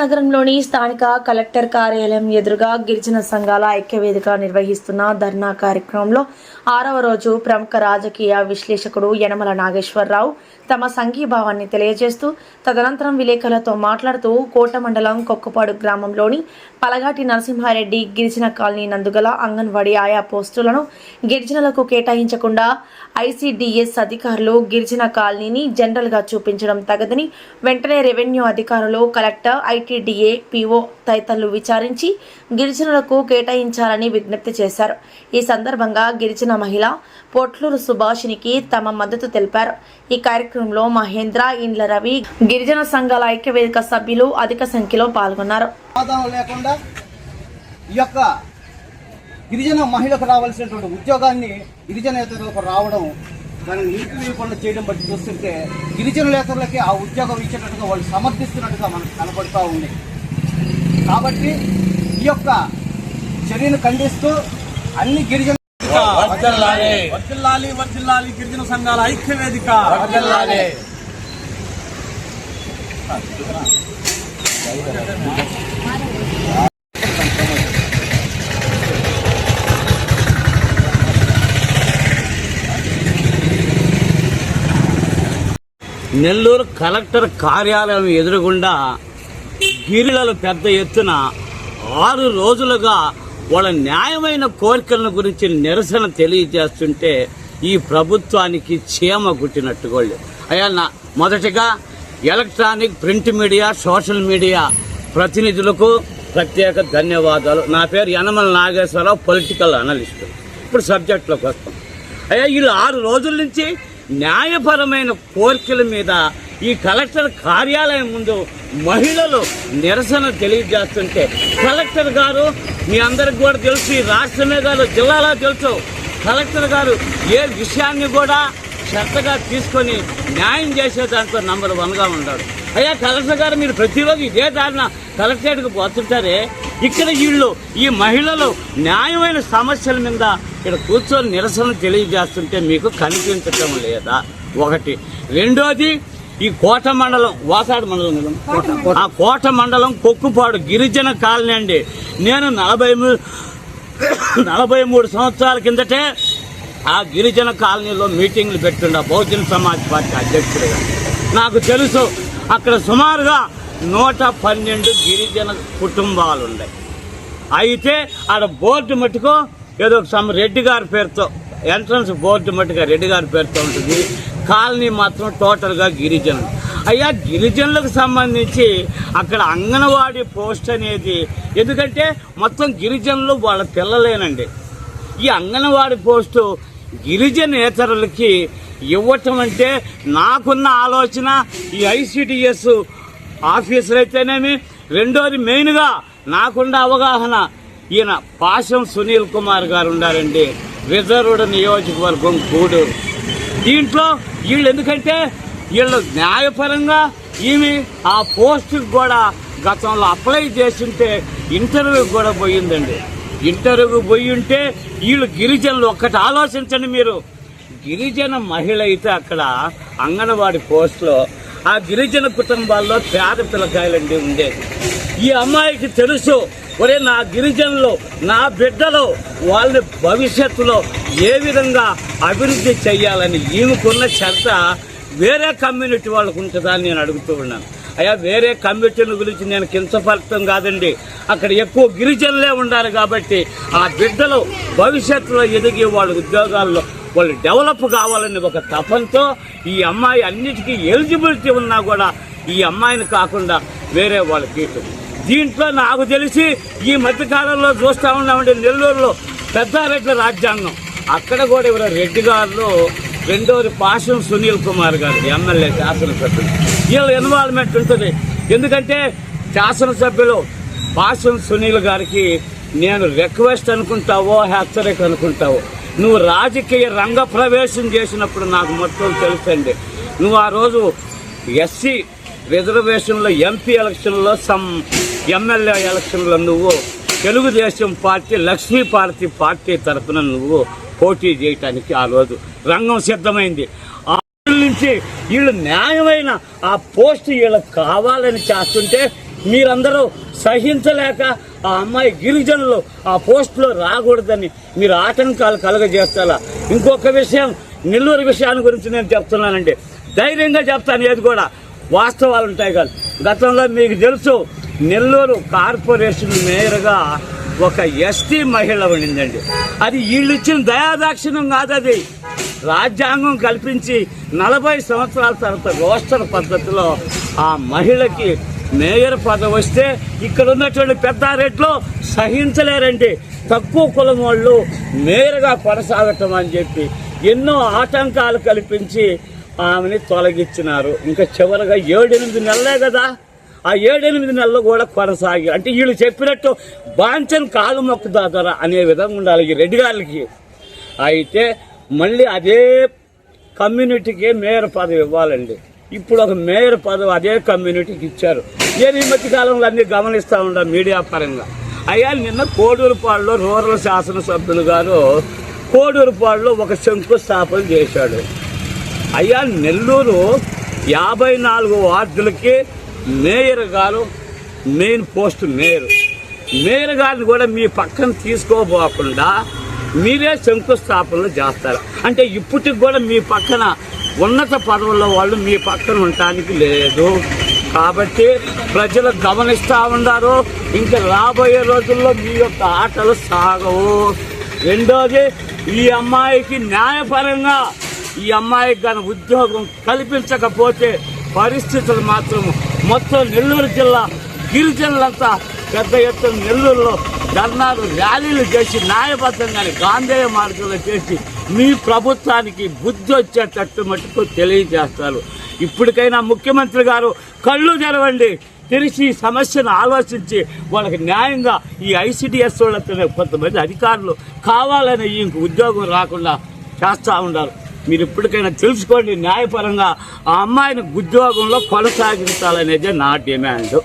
నగరంలోని స్థానిక కలెక్టర్ కార్యాలయం ఎదురుగా గిరిజన సంఘాల ఐక్యవేదిక నిర్వహిస్తున్న ధర్నా కార్యక్రమంలో 6వ రోజు ప్రముఖ రాజకీయ విశ్లేషకుడు యనమల నాగేశ్వరరావు తమ సంఘీభావాన్ని తెలియజేస్తూ తదనంతరం విలేకరులతో మాట్లాడుతూ కోట మండలం కొక్కపాడు గ్రామంలోని పలగాటి నరసింహారెడ్డి గిరిజన కాలనీ నందుగల అంగన్వాడీ ఆయా పోస్టులను గిరిజనులకు కేటాయించకుండా ఐసీడీఎస్ అధికారులు గిరిజన కాలనీని జనరల్గా చూపించడం తగదని వెంటనే రెవెన్యూ అధికారులు కలెక్టర్ ఐటీడీఏ పీఓ తదితరులు విచారించి గిరిజనులకు కేటాయించాలని విజ్ఞప్తి చేశారు. ఈ సందర్భంగా గిరిజన మహిళ పొట్లూరు సుభాషినికి తమ మద్దతు తెలిపారు. ఈ కార్యక్రమంలో మహేంద్ర, ఇండ్ల రవి, గిరిజన సంఘాల ఐక్యవేదిక సభ్యులు అధిక సంఖ్యలో పాల్గొన్నారు. లేకుండా ఈ యొక్క గిరిజన మహిళకు రావాల్సినటువంటి ఉద్యోగాన్ని గిరిజనేతలకు రావడం దాన్ని నిలిపివేయకుండా చేయడం బట్టి చూస్తుంటే గిరిజనులేతరులకి ఆ ఉద్యోగం ఇచ్చేటట్టుగా వాళ్ళు సమర్థిస్తున్నట్టుగా మనకు కనపడుతూ ఉంది. కాబట్టి ఈ యొక్క చర్యను ఖండిస్తూ అన్ని గిరిజన వర్ధిల్లాలి గిరిజన సంఘాల ఐక్యవేదిక నెల్లూరు కలెక్టర్ కార్యాలయం ఎదురుగుండా గిరిజనులు పెద్ద ఎత్తున 6 రోజులుగా వాళ్ళ న్యాయమైన కోరికల గురించి నిరసన తెలియజేస్తుంటే ఈ ప్రభుత్వానికి చీమ గుట్టినట్టుగా అయ్యా మొదటిగా electronic, print media, social media ప్రతినిధులకు ప్రత్యేక ధన్యవాదాలు. నా పేరు యనమల నాగేశ్వరరావు, పొలిటికల్ అనలిస్ట్. ఇప్పుడు సబ్జెక్టులోకి వస్తాం. అయ్యా వీళ్ళు 6 రోజుల నుంచి న్యాయపరమైన కోరికల మీద ఈ కలెక్టర్ కార్యాలయం ముందు మహిళలు నిరసన తెలియజేస్తుంటే కలెక్టర్ గారు మీ అందరికి కూడా తెలుసు, ఈ రాష్ట్రమే కాదు జిల్లాలో తెలుసు, కలెక్టర్ గారు ఏ విషయాన్ని కూడా శ్రద్ధగా తీసుకొని న్యాయం చేసే దాంట్లో నంబర్ 1గా ఉన్నాడు. అయ్యా కలెక్టర్ గారు మీరు ప్రతిరోజు ఇదే దారిన కలెక్టరేట్కి పోతుంటారే, ఇక్కడ వీళ్ళు ఈ మహిళలు న్యాయమైన సమస్యల మీద ఇక్కడ కూర్చొని నిరసన తెలియజేస్తుంటే మీకు కనిపించటం లేదా? ఒకటి. రెండోది, ఈ కోట మండలం, వాసాడు మండలం, ఆ కోట మండలం కొక్కుపాడు గిరిజన కాలనీ అండి. నేను 43 సంవత్సరాల కిందటే ఆ గిరిజన కాలనీలో మీటింగ్లు పెట్టుండ బహుజన సమాజ్ పార్టీ అధ్యక్షుడిగా. నాకు తెలుసు అక్కడ సుమారుగా 112 గిరిజన కుటుంబాలు ఉన్నాయి. అయితే ఆడ బోర్డు మట్టుకు ఏదో రెడ్డి గారి పేరుతో, ఎంట్రన్స్ బోర్డు మట్టుగా రెడ్డి గారి పేరుతో ఉంటుంది. కాలనీ మాత్రం టోటల్గా గిరిజనులు. అయ్యా గిరిజనులకు సంబంధించి అక్కడ అంగన్వాడీ పోస్ట్ అనేది, ఎందుకంటే మొత్తం గిరిజనులు వాళ్ళ పిల్లలేనండి. ఈ అంగన్వాడీ పోస్టు గిరిజనేతరులకి ఇవ్వటం అంటే నాకున్న ఆలోచన ఈ ఐసీడీఎస్ ఆఫీసర్ అయితేనేమి, రెండోది మెయిన్గా నాకున్న అవగాహన ఈయన పాశం సునీల్ కుమార్ గారు ఉండారండి, రిజర్వ్డ్ నియోజకవర్గం గూడూరు. దీంట్లో వీళ్ళు ఎందుకంటే వీళ్ళు న్యాయపరంగా ఈమె ఆ పోస్టుకు కూడా గతంలో అప్లై చేస్తుంటే ఇంటర్వ్యూకి కూడా పోయిందండి. ఇంటర్వ్యూకి పోయి ఉంటే వీళ్ళు గిరిజనులు ఒక్కటి ఆలోచించండి మీరు, గిరిజన మహిళ అయితే అక్కడ అంగన్వాడీ పోస్టులో ఆ గిరిజన కుటుంబాల్లో పేద పిల్లకాయలండి ఉండేది. ఈ అమ్మాయికి తెలుసు, ఒరే నా గిరిజనులు, నా బిడ్డలు, వాళ్ళని భవిష్యత్తులో ఏ విధంగా అభివృద్ధి చెయ్యాలని ఈమెకున్న శ్రద్ధ వేరే కమ్యూనిటీ వాళ్ళకు ఉంటుందా అని నేను అడుగుతూ ఉన్నాను. అయ్యా వేరే కమ్యూనిటీల గురించి నేను కించపరచడం కాదండి, అక్కడ ఎక్కువ గిరిజనులే ఉండాలి కాబట్టి ఆ బిడ్డలు భవిష్యత్తులో ఎదిగి వాళ్ళ ఉద్యోగాల్లో వాళ్ళు డెవలప్ కావాలని ఒక తపంతో ఈ అమ్మాయి అన్నిటికీ ఎలిజిబిలిటీ ఉన్నా కూడా ఈ అమ్మాయిని కాకుండా వేరే వాళ్ళకి. దీంట్లో నాకు తెలిసి ఈ మధ్యకాలంలో చూస్తూ ఉన్నామంటే నెల్లూరులో పెద్దారెడ్ల రాజ్యాంగం, అక్కడ కూడా ఎవరో రెడ్డి గారు, రెండోది పాశం సునీల్ కుమార్ గారు ఎమ్మెల్యే శాసనసభ్యులు, వీళ్ళ ఇన్వాల్వ్మెంట్ ఉంటుంది. ఎందుకంటే శాసనసభ్యులు పాశం సునీల్ గారికి నేను రిక్వెస్ట్ అనుకుంటావో హెచ్చరిక అనుకుంటావో, నువ్వు రాజకీయ రంగ ప్రవేశం చేసినప్పుడు నాకు మొత్తం తెలుసండి. నువ్వు ఆ రోజు ఎస్సీ రిజర్వేషన్లో ఎంపీ ఎలక్షన్లో ఎమ్మెల్యే ఎలక్షన్లో నువ్వు తెలుగుదేశం పార్టీ లక్ష్మీపార్వతి పార్టీ తరఫున నువ్వు పోటీ చేయటానికి ఆ రోజు రంగం సిద్ధమైంది. ఆ నుంచి వీళ్ళు న్యాయమైన ఆ పోస్ట్ వీళ్ళకి కావాలని చేస్తుంటే మీరందరూ సహించలేక ఆ అమ్మాయి గిరిజనులు ఆ పోస్టులో రాకూడదని మీరు ఆటంకాలు కలగజేస్తారా? ఇంకొక విషయం, నెల్లూరు విషయాన్ని గురించి నేను చెప్తున్నానండి, ధైర్యంగా చెప్తాను. ఏది కూడా వాస్తవాలు ఉంటాయి కాదు. గతంలో మీకు తెలుసు, నెల్లూరు కార్పొరేషన్ మేయర్గా ఒక ఎస్టీ మహిళ ఉండిందండి. అది వీళ్ళు ఇచ్చిన దయాదాక్షిణ్యం కాదు, అది రాజ్యాంగం కల్పించి 40 సంవత్సరాల తర్వాత రోస్టర్ పద్ధతిలో ఆ మహిళకి మేయర్ పదవి వస్తే ఇక్కడ ఉన్నటువంటి పెద్దారెట్లో సహించలేరండి. తక్కువ కులం వాళ్ళు మేయర్గా కొనసాగటం అని చెప్పి ఎన్నో ఆటంకాలు కల్పించి ఆమెని తొలగించినారు. ఇంకా చివరిగా 7-8 నెలలే కదా, ఆ 7-8 నెలలు కూడా కొనసాగి, అంటే వీళ్ళు చెప్పినట్టు బాంచన్ కాలు మొక్కుదాదరా అనే విధంగా ఉండాలి ఈ రెడ్డి గారికి. అయితే మళ్ళీ అదే కమ్యూనిటీకి మేయర్ పదవి ఇవ్వాలండి. ఇప్పుడు ఒక మేయర్ పదవి అదే కమ్యూనిటీకి ఇచ్చారు. నేను ఈ మధ్య కాలంలో అన్ని గమనిస్తూ ఉంటా మీడియా పరంగా. అయ్యా, నిన్న కోడూరుపాడులో రూరల్ శాసనసభ్యులు గారు కోడూరుపాడులో ఒక శంకుస్థాపన చేశాడు. అయ్యా, నెల్లూరు 54 వార్డులకి మేయర్ గారు మెయిన్ పోస్ట్ మేయర్ గారిని కూడా మీ పక్కన తీసుకోబోకుండా మీరే శంకుస్థాపనలు చేస్తారు. అంటే ఇప్పటికి కూడా మీ పక్కన ఉన్నత పదవుల్లో వాళ్ళు మీ పక్కన ఉండటానికి లేదు. కాబట్టి ప్రజలు గమనిస్తూ ఉన్నారు. ఇంకా రాబోయే రోజుల్లో మీ యొక్క ఆటలు సాగవు. రెండోది, ఈ అమ్మాయికి న్యాయపరంగా ఈ అమ్మాయికి కానీ ఉద్యోగం కల్పించకపోతే పరిస్థితులు మాత్రం మొత్తం నెల్లూరు జిల్లా గిరిజనులంతా పెద్ద ఎత్తున నెల్లూరులో ధర్నాలు, ర్యాలీలు చేసి న్యాయబద్ధంగానే గాంధేయ మార్గంలో చేసి మీ ప్రభుత్వానికి బుద్ధి వచ్చేటట్టు మటుకు తెలియజేస్తారు. ఇప్పటికైనా ముఖ్యమంత్రి గారు కళ్ళు తెరవండి, తెరిచి ఈ సమస్యను ఆలోచించి వాళ్ళకి న్యాయంగా ఈ ICDS వాళ్ళతో కొంతమంది అధికారులు కావాలని ఇంక ఉద్యోగం రాకుండా చేస్తూ ఉన్నారు. మీరు ఇప్పటికైనా తెలుసుకోండి, న్యాయపరంగా ఆ అమ్మాయిని ఉద్యోగంలో కొనసాగించాలనేదే నా డిమాండ్.